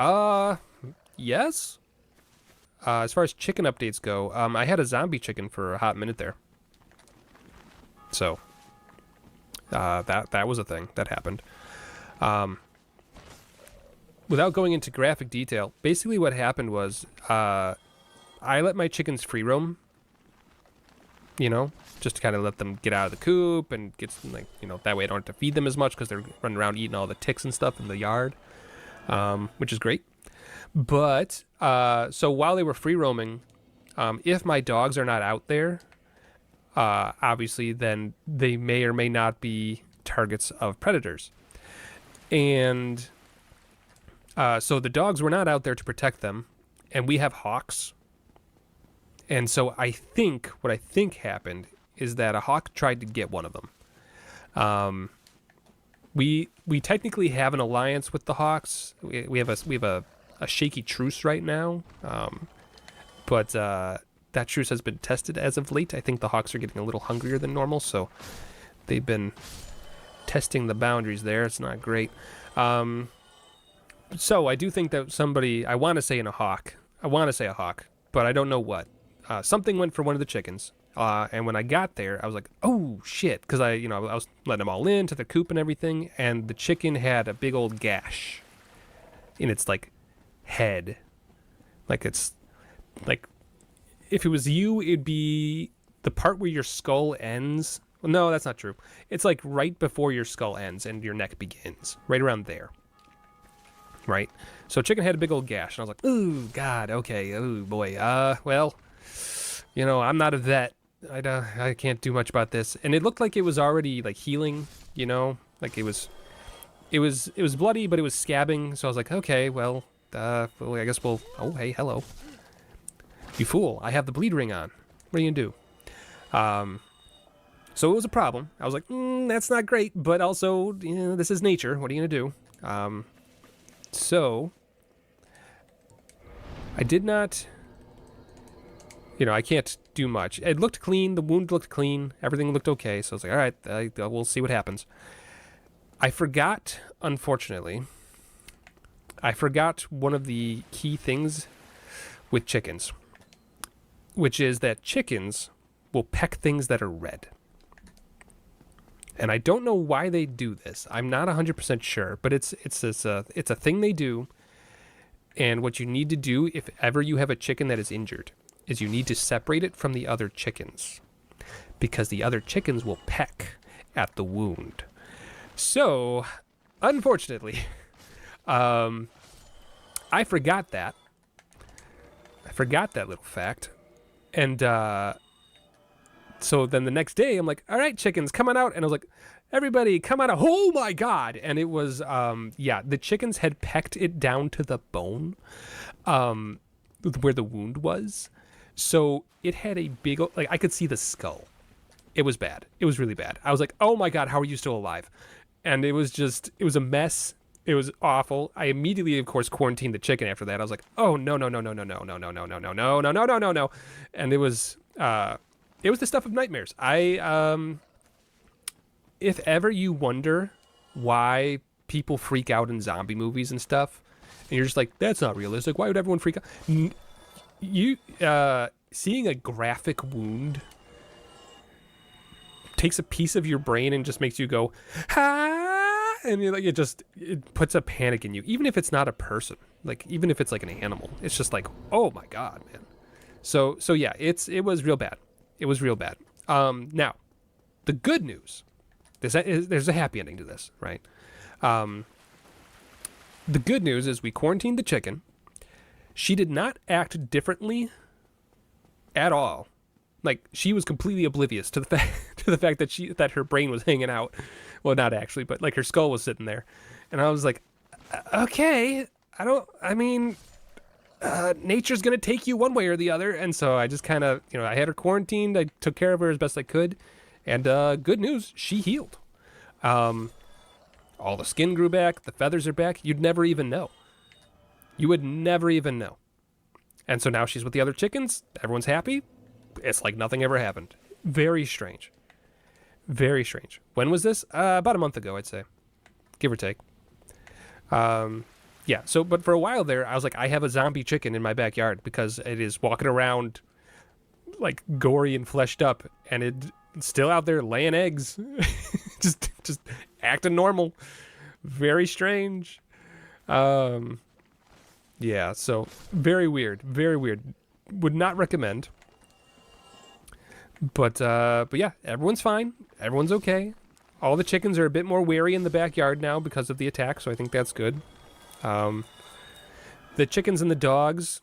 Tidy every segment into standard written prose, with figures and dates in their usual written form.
Uh, yes. As far as chicken updates go, I had a zombie chicken for a hot minute there. So, that was a thing that happened. Um, without going into graphic detail, basically what happened was, I let my chickens free roam, just to kind of let them get out of the coop and get some, that way I don't have to feed them as much because they're running around eating all the ticks and stuff in the yard, which is great. But, so while they were free roaming, if my dogs are not out there, obviously then they may or may not be targets of predators. And, so the dogs were not out there to protect them, and we have hawks. And so what I think happened is that a hawk tried to get one of them. We technically have an alliance with the hawks. We have a shaky truce right now, but that truce has been tested as of late. I think the hawks are getting a little hungrier than normal, so they've been testing the boundaries there. It's not great. So I do think that I want to say a hawk, but I don't know what. Something went for one of the chickens, and when I got there, I was like, "Oh shit!" Because I was letting them all into the coop and everything, and the chicken had a big old gash in its head, it's if it was you, it'd be the part where your skull ends. Well, no, that's not true. It's right before your skull ends and your neck begins, right around there. Right? So chicken had a big old gash, and I was like, "Ooh, God, okay, oh boy, well, I'm not a vet. I can't do much about this." And it looked like it was already healing, it was bloody, but it was scabbing. So I was like, okay, well, I guess we'll. Oh, hey, hello, you fool! I have the bleed ring on. What are you gonna do? So it was a problem. I was like, that's not great, but also, this is nature. What are you gonna do? So I did not. I can't do much. It looked clean. The wound looked clean. Everything looked okay. So I was like, all right, we'll see what happens. I forgot, unfortunately, one of the key things with chickens, which is that chickens will peck things that are red. And I don't know why they do this. I'm not 100% sure, but it's a thing they do. And what you need to do if ever you have a chicken that is injured is you need to separate it from the other chickens, because the other chickens will peck at the wound. So, unfortunately, I forgot that. I forgot that little fact. And so then the next day, I'm like, all right, chickens, come on out. And I was like, everybody, come on out. Oh, my God. And it was, the chickens had pecked it down to the bone where the wound was. So it had a big, I could see the skull. It was bad. It was really bad. I was like, oh, my God, how are you still alive? And it was a mess. It was awful. I immediately, of course, quarantined the chicken after that. I was like, oh, no. And it was the stuff of nightmares. If ever you wonder why people freak out in zombie movies and stuff, and you're just like, that's not realistic. Why would everyone freak out? Seeing a graphic wound takes a piece of your brain and just makes you go, ah, and it puts a panic in you, even if it's not a person, even if it's an animal. It's just oh my God, man. So yeah, it was real bad. It was real bad. Now, the good news, there's a happy ending to this, right? The good news is we quarantined the chicken. She did not act differently at all. She was completely oblivious to the fact that her brain was hanging out. Well, not actually, but her skull was sitting there. And I was like, okay, nature's going to take you one way or the other. And so I just kind of, I had her quarantined. I took care of her as best I could. And good news, she healed. All the skin grew back. The feathers are back. You'd never even know. You would never even know. And so now she's with the other chickens. Everyone's happy. It's like nothing ever happened. Very strange. Very strange. When was this? About a month ago, I'd say. Give or take. Yeah, Yeah. So, but for a while there, I was like, I have a zombie chicken in my backyard because it is walking around like gory and fleshed up, and it's still out there laying eggs, just acting normal. Very strange. Um, yeah. So very weird. Very weird. Would not recommend. But yeah, everyone's fine. Everyone's okay. All the chickens are a bit more wary in the backyard now because of the attack, so I think that's good. The chickens and the dogs,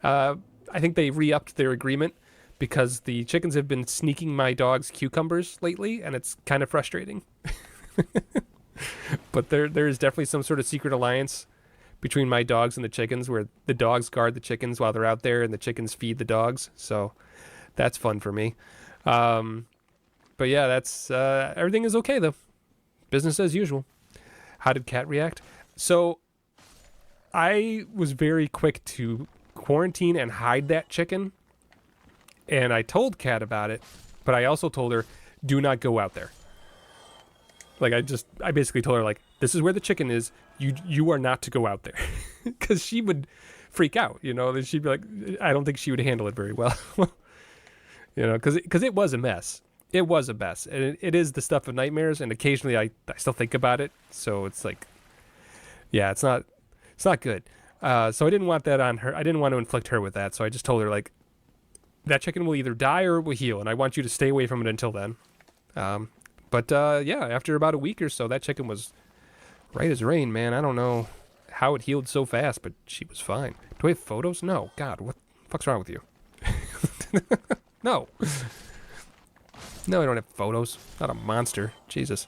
I think they re-upped their agreement because the chickens have been sneaking my dog's cucumbers lately, and it's kind of frustrating. But there is definitely some sort of secret alliance between my dogs and the chickens, where the dogs guard the chickens while they're out there, and the chickens feed the dogs. So that's fun for me. But yeah, that's everything is okay though. Business as usual. How did Kat react? So I was very quick to quarantine and hide that chicken, and I told Kat about it, but I also told her, do not go out there. Like I basically told her, like, this is where the chicken is. You are not to go out there, because she would freak out. You know, she'd be like, I don't think she would handle it very well. You know, because it was a mess. It was a mess, and it is the stuff of nightmares. And occasionally I still think about it. So it's like, yeah, it's not good. So I didn't want that on her. I didn't want to inflict her with that. So I just told her, like, that chicken will either die or it will heal, and I want you to stay away from it until then. But yeah, after about a week or so, that chicken was right as rain, man. I don't know how it healed so fast, but she was fine. Do I have photos? No. God, what the fuck's wrong with you? No. No, I don't have photos. Not a monster. Jesus.